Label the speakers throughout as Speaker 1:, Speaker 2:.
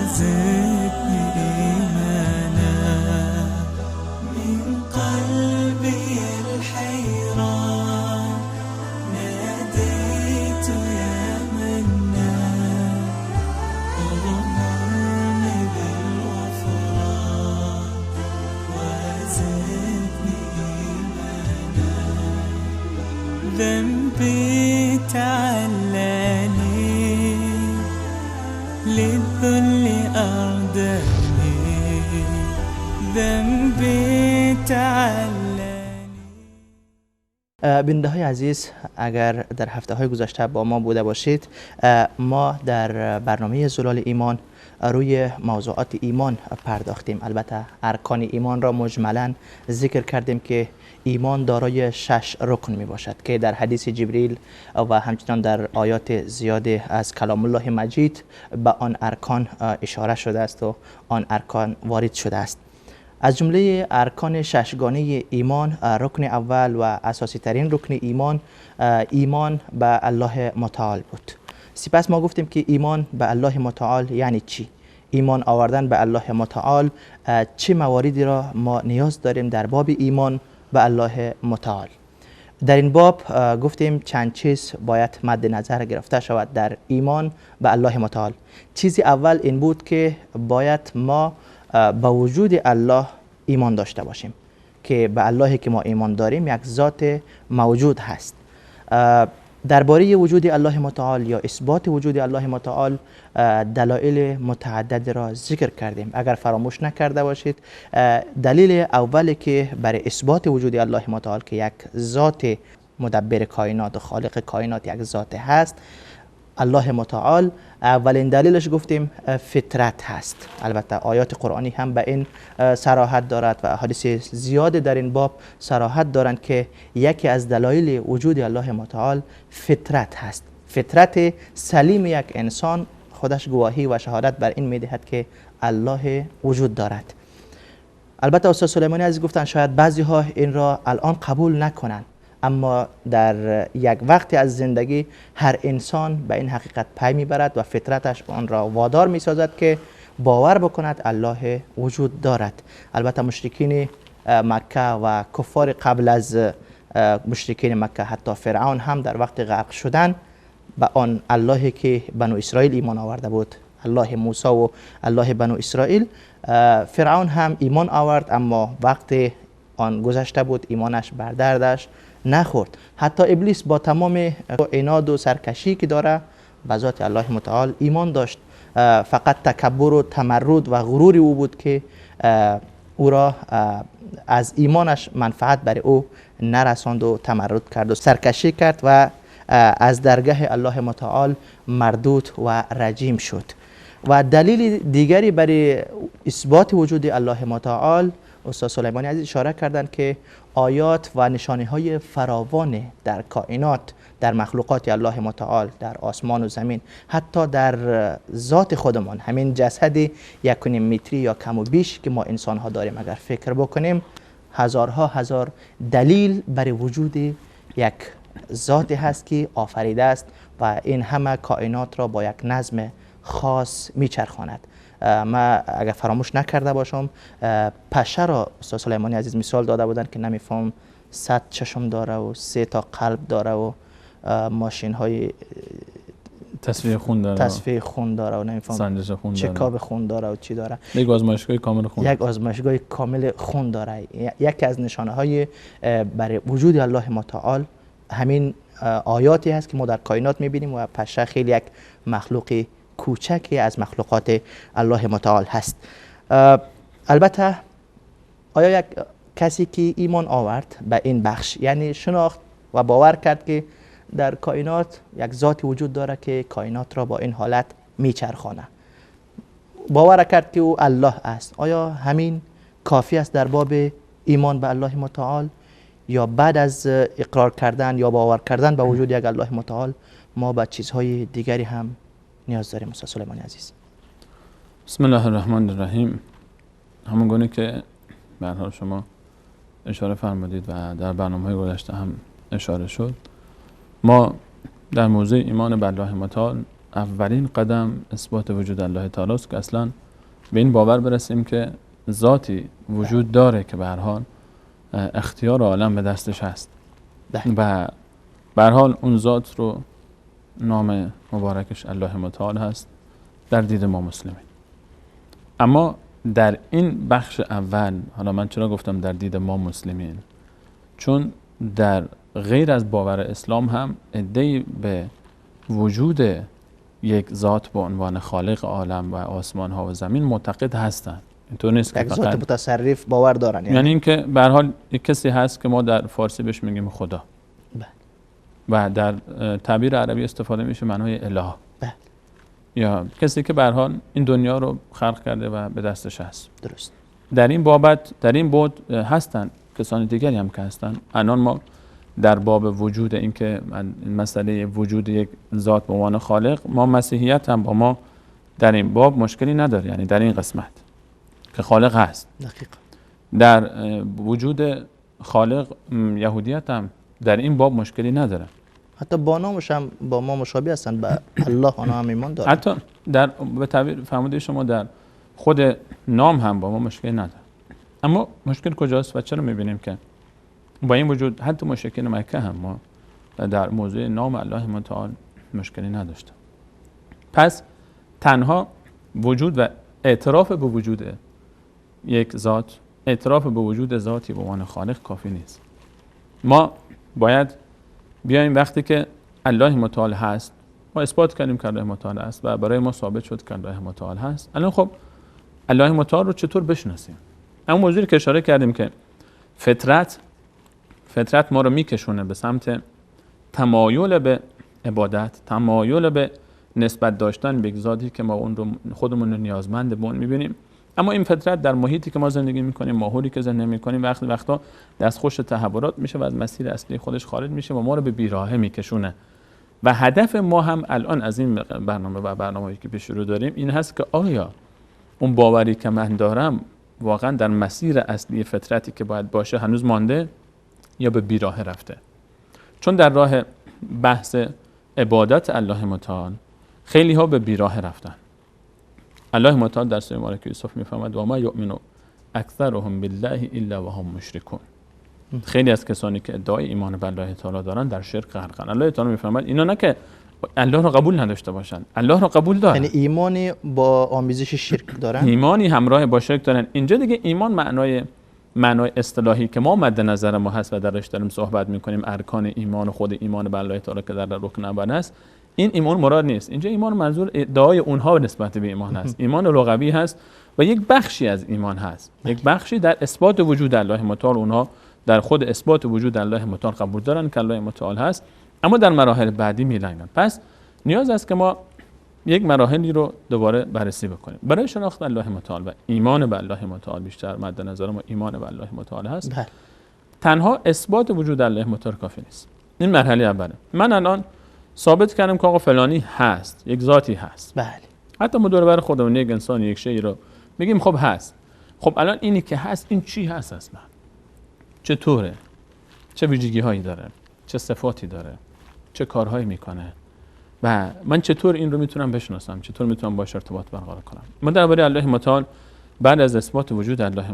Speaker 1: وزدني إيمانا من قلبي الحيران ناديت يا منان اغمرني بالغفران وزدني إيمانا ذنبي تعلاني للذل أرداني ذنبي تعلاني.
Speaker 2: بیننده های عزیز، اگر در هفته های گذشته با ما بوده باشید، ما در برنامه زلال ایمان روی موضوعات ایمان پرداختیم. البته ارکان ایمان را مجملا ذکر کردیم که ایمان دارای 6 رکن می باشد که در حدیث جبریل و همچنان در آیات زیاده از کلام الله مجید به آن ارکان اشاره شده است و آن ارکان وارد شده است. از جمله ارکان 6 گانه ایمان، رکن اول و اساسی ترین رکن ایمان به الله متعال بود. سپس ما گفتیم که ایمان به الله متعال یعنی چی؟ ایمان آوردن به الله متعال چه مواردی را ما نیاز داریم در باب ایمان به الله متعال؟ در این باب گفتیم چند چیز باید مد نظر گرفته شود در ایمان به الله متعال. چیزی اول این بود که باید ما به وجود الله ایمان داشته باشیم که به اللهی که ما ایمان داریم یک ذات موجود هست. درباره وجود الله متعال یا اثبات وجود الله متعال دلایل متعدد را ذکر کردیم. اگر فراموش نکرده باشید، دلیل اولی که برای اثبات وجود الله متعال که یک ذات مدبر کائنات و خالق کائنات یک ذات هست، الله متعال، اولین دلیلش گفتیم فطرت هست. البته آیات قرآنی هم به این صراحت دارد و احادیث زیاد در این باب صراحت دارند که یکی از دلایل وجود الله متعال فطرت هست. فطرت سلیم یک انسان خودش گواهی و شهادت بر این میدهد که الله وجود دارد. البته استاد سلیمانی عزیز گفتن شاید بعضی ها این را الان قبول نکنند، اما در یک وقتی از زندگی هر انسان به این حقیقت پی میبرد و فطرتش آن را وادار میسازد که باور بکند الله وجود دارد. البته مشرکین مکه و کفار قبل از مشرکین مکه، حتی فرعون هم در وقت غرق شدن به آن اللهی که بنو اسرائیل ایمان آورده بود، الله موسی و الله بنو اسرائیل، فرعون هم ایمان آورد، اما وقتی آن گذشته بود ایمانش بر دردش نخورد. حتی ابلیس با تمام عناد و سرکشی که داره به ذات الله متعال ایمان داشت، فقط تکبر و تمرد و غرور او بود که او را از ایمانش منفعت برای او نرساند و تمرد کرد و سرکشی کرد و از درگاه الله متعال مردود و رجیم شد. و دلیل دیگری برای اثبات وجود الله متعال، استاد سلیمانی عزیز اشاره کردند که آیات و نشانه های فراوان در کائنات، در مخلوقات الله متعال، در آسمان و زمین، حتی در ذات خودمان، همین جسد 1.5 متری یا کم و بیش که ما انسان ها داریم، اگر فکر بکنیم هزارها هزار دلیل برای وجود یک ذاتی هست که آفریده است و این همه کائنات را با یک نظم خاص میچرخاند. ما اگر فراموش نکرده باشم، پشه را استاد سلیمانی عزیز مثال داده بودن که نمیفهم 100 چشم داره و 3 تا قلب داره و ماشین های تصفیه خون داره و نمیفهم چکاب خون داره و چی داره. یک آزمایشگاه کامل خون،
Speaker 1: یک آزمایشگاه کامل خون داره. یکی از نشانه های برای وجود الله متعال همین آیاتی هست که ما در کائنات میبینیم و پشه خیلی یک مخلوق کوچکی از مخلوقات الله متعال هست. البته آیا یک کسی که ایمان آورد به این بخش، یعنی شناخت و باور کرد که در کائنات یک ذاتی وجود داره که کائنات را با این حالت میچرخانه، باور کرد که او الله است، آیا همین کافی است در باب ایمان به الله متعال، یا بعد از اقرار کردن یا باور کردن به وجود یک الله متعال ما به چیزهای دیگری هم نیاز داریم؟ استاد سلیمانی عزیز.
Speaker 2: بسم الله الرحمن الرحیم. همون گونه که به هر حال شما اشاره فرمودید و در برنامه‌های گذشته هم اشاره شد، ما در موضوع ایمان به الله متعال
Speaker 3: اولین قدم اثبات وجود الله تعالی است که اصلا به این باور برسیم که ذاتی وجود داره که به هر حال اختیار عالم به دستش هست و به هر حال اون ذات رو نام مبارکش الله متعال هست در دید ما مسلمین. اما در این بخش اول، حالا من چرا گفتم در دید ما مسلمین؟ چون در غیر از باور اسلام هم عده‌ای به وجود یک ذات به عنوان خالق عالم و آسمان ها و زمین معتقد هستند. اینطور نیست که
Speaker 1: یک ذات متصرف باور دارن،
Speaker 3: یعنی اینکه به هر حال یک کسی هست که ما در فارسی بهش میگیم خدا و در تعبیر عربی استفاده میشه معنای اله، یا کسی که به هر حال این دنیا رو خلق کرده و به دستش هست.
Speaker 1: درست.
Speaker 3: در این بابت، در این بود هستن کسان دیگری هم که هستن. الان ما در باب وجود این که مسئله وجود یک ذات به عنوان خالق، ما مسیحیت هم با ما در این باب مشکلی نداره، یعنی در این قسمت که خالق هست.
Speaker 1: دقیقاً.
Speaker 3: در وجود خالق یهودیت هم در این باب مشکلی نداره.
Speaker 1: حتی با نامش هم با ما مشابه هستن، به الله آنها هم ایمان دارن.
Speaker 3: حتی در به تعبیر فرموده شما در خود نام هم با ما مشکلی نداره. اما مشکل کجاست و چرا می‌بینیم که با این وجود حتی مشرکین مکه هم ما در موضوع نام الله متعال مشکلی نداشتن؟ پس تنها وجود و اعتراف به وجود یک ذات، اعتراف به وجود ذاتی به عنوان خالق کافی نیست. ما باید بیایم وقتی که الله متعال هست، ما اثبات کردیم که الله متعال هست و برای ما ثابت شد که الله متعال هست. الان خب الله متعال رو چطور بشناسیم؟ اما موضوعی که اشاره کردیم که فطرت ما رو میکشونه به سمت تمایل به عبادت، تمایل به نسبت داشتن به ذاتی که ما اون رو خودمون رو نیازمند به اون میبینیم. اما این فطرت در محیطی که ما زندگی میکنیم، ماحولی که زندگی میکنیم، وقتا دستخوش تحولات میشه و از مسیر اصلی خودش خارج میشه و ما رو به بیراهه میکشونه. و هدف ما هم الان از این برنامه و برنامه‌ای که پیش رو داریم این هست که آیا اون باوری که من دارم واقعا در مسیر اصلی فطرتی که باید باشه هنوز مانده یا به بیراهه رفته؟ چون در راه بحث عبادت الله متعال خیلی ها به بیراهه رفتن. الله متعال در سوره مبارکه یوسف میفرماید و ما یؤمن اکثرهم بالله الا وهم مشرکون. خیلی از کسانی که ادعای ایمان به الله تعالی دارن در شرک غرقن. الله تعالی میفرماید اینا نه که الله رو قبول نداشته باشن، الله رو قبول دارن،
Speaker 1: یعنی ایمانی با آمیزش شرک دارن،
Speaker 3: ایمانی همراه با شرک دارن. اینجا دیگه ایمان معنای اصطلاحی که ما مد نظر ما هست و درش داریم صحبت میکنیم، ارکان ایمان و خود ایمان به الله تعالی که در رکن اول هست، این ایمان مراد نیست. اینجا ایمان منظور ادعای اونها نسبت به ایمان هست. ایمان لغوی هست و یک بخشی از ایمان هست، یک بخشی در اثبات وجود الله متعال. اونها در خود اثبات وجود الله متعال قبول دارن که الله متعال هست، اما در مراحل بعدی میلنگن. پس نیاز است که ما یک مراحلی رو دوباره بررسی بکنیم برای شناخت الله متعال و ایمان به الله متعال. بیشتر مد نظر ما ایمان به الله متعال هست. تنها اثبات وجود الله متعال کافی نیست. این مرحله اوله. من الان ثابت کردم که آقا فلانی هست، یک ذاتی هست.
Speaker 1: بله.
Speaker 3: حتی ما دور بر خودمون یک انسان، یک شی رو میگیم خب هست. خب الان اینی که هست این چی هست اصلا؟ چطوره؟ چه ویژگی هایی داره؟ چه صفاتی داره؟ چه کارهایی میکنه؟ و من چطور این رو میتونم بشناسم؟ چطور میتونم باهاش ارتباط برقرار کنم؟ ما درباره الله متعال بعد از اثبات وجود الله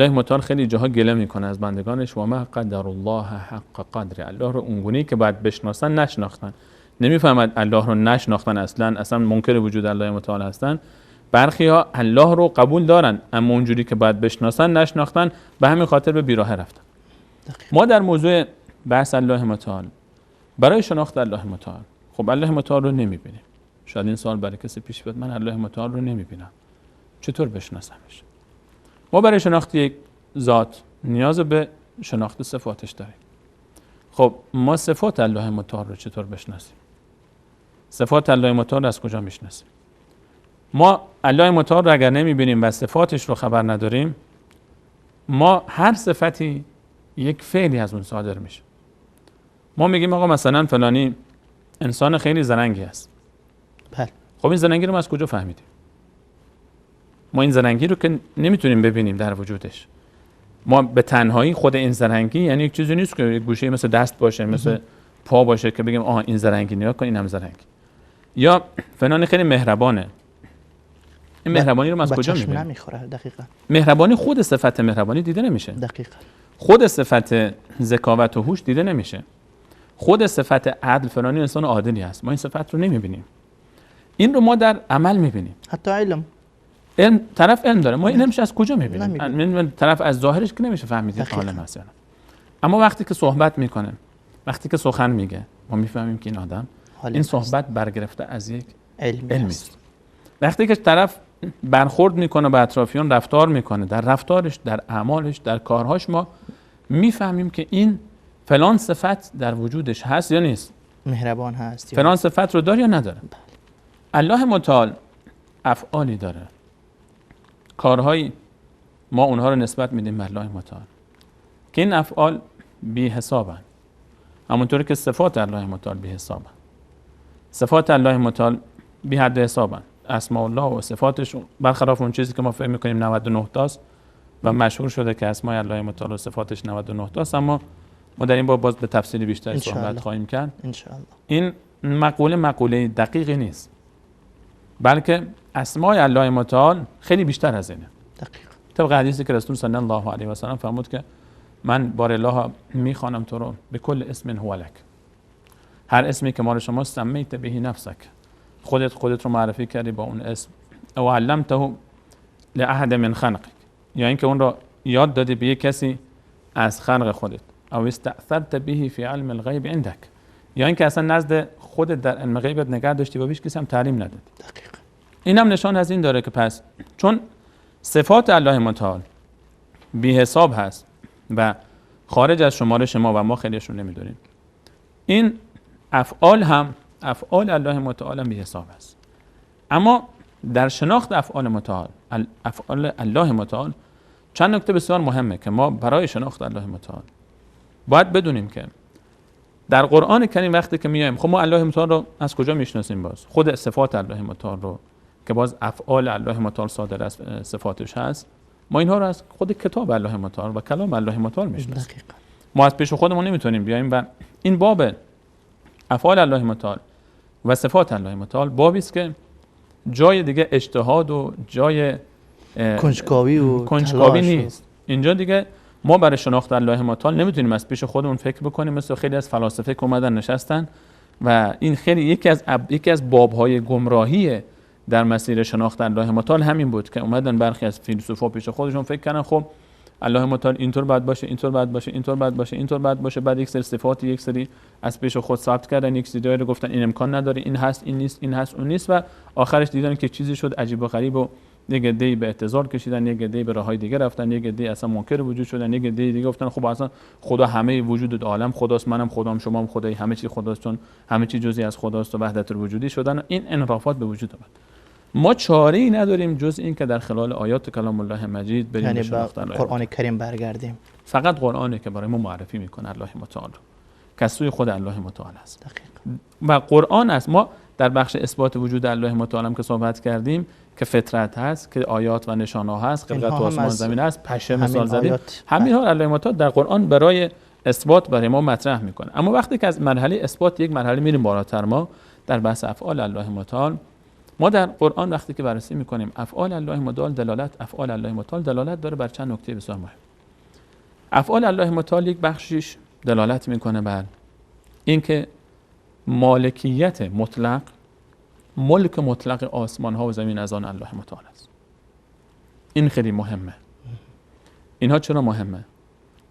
Speaker 3: متعال خیلی جاها گله میکنه از بندگانش و ما قدر الله حق قدر. الله رو اونگونه‌ای که باید بشناسن نشناختن. نمیفهمد الله رو نشناختن، اصلا منکر وجود الله متعال هستن. برخی ها الله رو قبول دارن اما اونجوری که باید بشناسن نشناختن، به همین خاطر به بیراهه رفتن. ما در موضوع بحث الله متعال برای شناخت الله متعال، خب الله متعال رو نمیبینیم. شاید این سوال برای کسی پیش بیاد، من الله متعال رو نمیبینم، چطور بشناسمش؟ ما برای شناخت یک ذات نیاز به شناخت صفاتش داریم. خب ما صفات الله متعال رو چطور بشناسیم؟ صفات الله متعال از کجا میشناسیم؟ ما الله متعال رو اگر نمیبینیم و صفاتش رو خبر نداریم، ما هر صفتی یک فعلی از اون صادر میشه. ما میگیم آقا مثلا فلانی انسان خیلی زرنگی است.
Speaker 1: بله.
Speaker 3: خب این زرنگی رو ما از کجا فهمیدیم؟ ما این زرنگی رو که نمیتونیم ببینیم در وجودش. ما به تنهایی خود این زرنگی یعنی یک چیزی نیست که یک گوشه مثل دست باشه، مثل پا باشه که بگیم آها این زرنگی، نیا کن اینم زرنگی. یا فلان خیلی مهربانه. این مهربانی رو ما از کجا
Speaker 1: بچشم
Speaker 3: می‌بینیم؟
Speaker 1: نمیخوره. دقیقاً.
Speaker 3: مهربانی خود صفت مهربانی دیده نمیشه.
Speaker 1: دقیقاً.
Speaker 3: خود صفت ذکاوت و هوش دیده نمیشه. خود صفت عدل، فلانی انسان عادلی است، ما این صفت رو نمیبینیم. این رو ما در عمل میبینیم.
Speaker 1: حتی علم
Speaker 3: طرف علم داره، ما این علمش از کجا میبینیم؟
Speaker 1: نمی‌بینیم.
Speaker 3: طرف از ظاهرش که نمیشه فهمید عالم است. اما وقتی که صحبت میکنه، وقتی که سخن میگه، ما میفهمیم که این آدم این صحبت برگرفته از یک علمی است. وقتی که طرف برخورد میکنه به اطرافیان، رفتار میکنه، در رفتارش، در اعمالش، در کارهاش ما میفهمیم که این فلان صفت در وجودش هست یا نیست.
Speaker 1: مهربان هست.
Speaker 3: فلان صفت رو داره یا نداره. الله متعال افعالی داره، کارهایی ما اونها رو نسبت میدیم به الله متعال که این افعال بی حسابن، همونطوری که صفات الله متعال بی حسابن. صفات الله متعال بی حد حسابن. اسماء الله و صفاتش برخلاف اون چیزی که ما فکر میکنیم 99 تاست و مشهور شده که اسماء الله متعال و صفاتش 99 تاست، اما ما در این باب باز به تفصیل بیشتری صحبت خواهیم کرد.
Speaker 1: انشاءالله.
Speaker 3: این مقوله دقیقی نیست، بلکه اسماء الله متعال خیلی بیشتر از اینه.
Speaker 1: دقیق.
Speaker 3: طبق حدیثی که رسول صلی الله علیه و سلم فرمود که من بار الله میخوانم تو رو به کل اسم هو لک، هر اسمی که مال شما سمیت بهی نفسک، خودت رو معرفی کردی با اون اسم، او علمته لاحد من خلقک، یا اینکه اون رو یاد دادی به یک کسی از خلق خودت، او استأثرت به فی علم الغیب عندک، یا اینکه اصلا نزد خودت در علم غیبت نگه داشتی و هیچ کسی هم تعلیم ندادی.
Speaker 1: دقیق.
Speaker 3: این هم نشان از این داره که پس چون صفات الله متعال بی حساب هست و خارج از شمارش ما و ما خیلیشون نمیدونیم، این افعال هم افعال الله متعال بی حساب است. اما در شناخت افعال الله متعال چند نکته بسیار مهمه که ما برای شناخت الله متعال باید بدونیم که در قرآن کریم وقتی که میایم، خب ما الله متعال رو از کجا میشناسیم؟ باز خود صفات الله متعال رو که باز افعال الله متعال صادر از صفاتش هست، ما اینها رو از خود کتاب الله متعال و کلام الله متعال میشناسیم. ما از پیش خودمون نمیتونیم بیایم و این باب افعال الله متعال و صفات الله متعال بابی است که جای دیگه اجتهاد و جای کنجکاوی نیست. اینجا دیگه ما برای شناخت الله متعال نمیتونیم از پیش خودمون فکر بکنیم مثل خیلی از فلاسفه که اومدن نشستن و این خیلی یکی از بابهای گمراهی در مسیر شناخت الله متعال همین بود که اومدن برخی از فیلسوفا پیش خودشون فکر کردن خب الله متعال اینطور باید باشه، اینطور باید باشه، اینطور باید باشه، اینطور باید باشه، بعد یک سری صفات یک سری از پیش خود ثبت کردن، یک سری رو گفتن این امکان نداره، این هست، این نیست، این هست، اون نیست و آخرش دیدن که چیزی شد عجیب و غریب و یک عده‌ای به اعتزال کشیدن، یک عده‌ای به راههای دیگه رفتن، یک عده‌ای اصلا منکر وجود شدن، یک عده‌ای دیگه گفتن خب اصلا خدا همه وجود عالم خداست، منم خدام، شما هم خدایی، همه چی خداست، چون همه چی جزئی از خداست و وحدت الوجودی شدن. این انحرافات به وجود اومد. ما چاره‌ای نداریم جز این که در خلال آیات کلام الله مجید بریم به شناخت الله،
Speaker 1: قرآن کریم برگردیم.
Speaker 3: فقط قرآنه که برای ما معرفی میکنه الله متعال که از سوی خود الله متعال است.
Speaker 1: دقیق.
Speaker 3: و قرآن است. ما در بخش اثبات وجود الله متعال هم که صحبت کردیم که فطرت هست، که آیات و نشانه هست، خلقت آسمان زمین است، پشه مثال زدیم، همین ها الله متعال در قرآن برای اثبات برای ما مطرح میکنه. اما وقتی که از مرحله اثبات یک مرحله میریم بالاتر، ما در بحث افعال الله متعال، ما در قرآن وقتی که بررسی میکنیم افعال الله متعال دلالت داره بر چند نکته بسیار مهم. افعال الله متعال یک بخشش دلالت میکنه بر اینکه مالکیت مطلق، ملک مطلق آسمان ها و زمین از آن الله متعال است. این خیلی مهمه. اینها چرا مهمه؟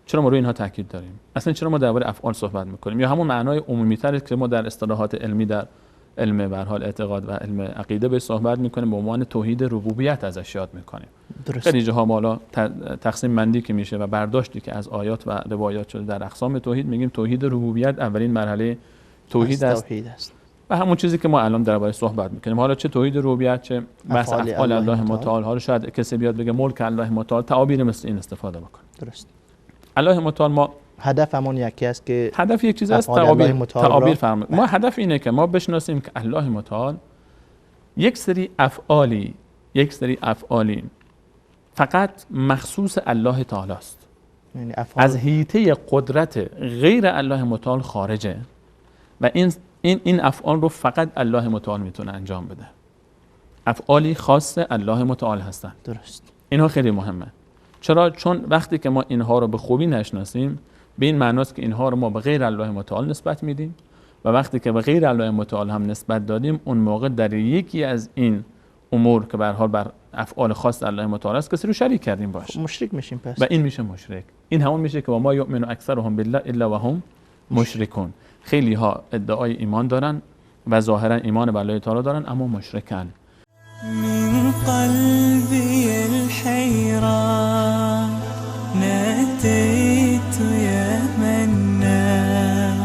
Speaker 3: چرا ما روی اینها تاکید داریم؟ اصلا چرا ما درباره افعال صحبت میکنیم؟ یا همون معنای عمومی تر که ما در اصطلاحات علمی در علم به هر حال اعتقاد و علم عقیده به صحبت میکنیم، به عنوان توحید ربوبیت ازش یاد میکنیم. خیلی جاها ما تقسیم بندی که میشه و برداشتی که از آیات و روایات شده در اقسام توحید، میگیم توحید ربوبیت اولین مرحله توحید است. و همون چیزی که ما الان درباره صحبت میکنیم، حالا چه توحید ربوبیت، چه بحث افعال الله متعال، حالا شاید کسی بیاد بگه ملک الله متعال، تعابیر مثل این استفاده بکنه.
Speaker 1: درست.
Speaker 3: الله متعال ما
Speaker 1: هدفمون یکی است که
Speaker 3: هدف یک چیز است، تعابیر فرمود. ما هدف اینه که ما بشناسیم که الله متعال یک سری افعالی فقط مخصوص الله تعالی است، یعنی از حیطه قدرت غیر الله متعال خارجه و این افعال رو فقط الله متعال میتونه انجام بده. افعالی خاص الله متعال هستن.
Speaker 1: درست.
Speaker 3: اینها خیلی مهمه. چرا؟ چون وقتی که ما اینها رو به خوبی نشناسیم، به این معناست که اینها رو ما به غیر الله متعال نسبت میدیم و وقتی که به غیر الله متعال هم نسبت دادیم، اون موقع در یکی از این امور که به هر حال بر افعال خاص الله متعال است کسی رو شریک کردیم باشه.
Speaker 1: مشرک میشیم پس.
Speaker 3: و این میشه مشرک. این همون میشه که ما یؤمن اکثرهم بالله الا وهم مشرکون. خیلی ها ادعای ایمان دارن و ظاهرا ایمان به الله تعالی دارن اما مشرکن.
Speaker 4: من قلبي الحيران ناديت يا منان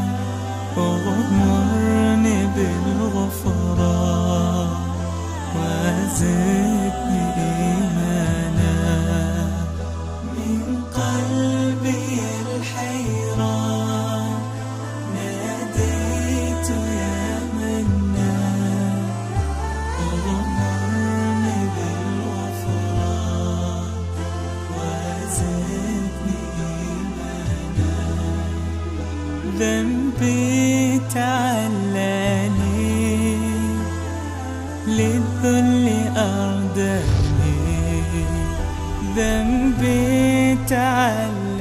Speaker 4: اغمرني بالغفران وزدني إيمانا. من قلبي الحيران ناديت يا منان اغمرني بالغفران وزدني إيمانا. ذنبي تعلاني للذل أرداني. ذنبي تعلاني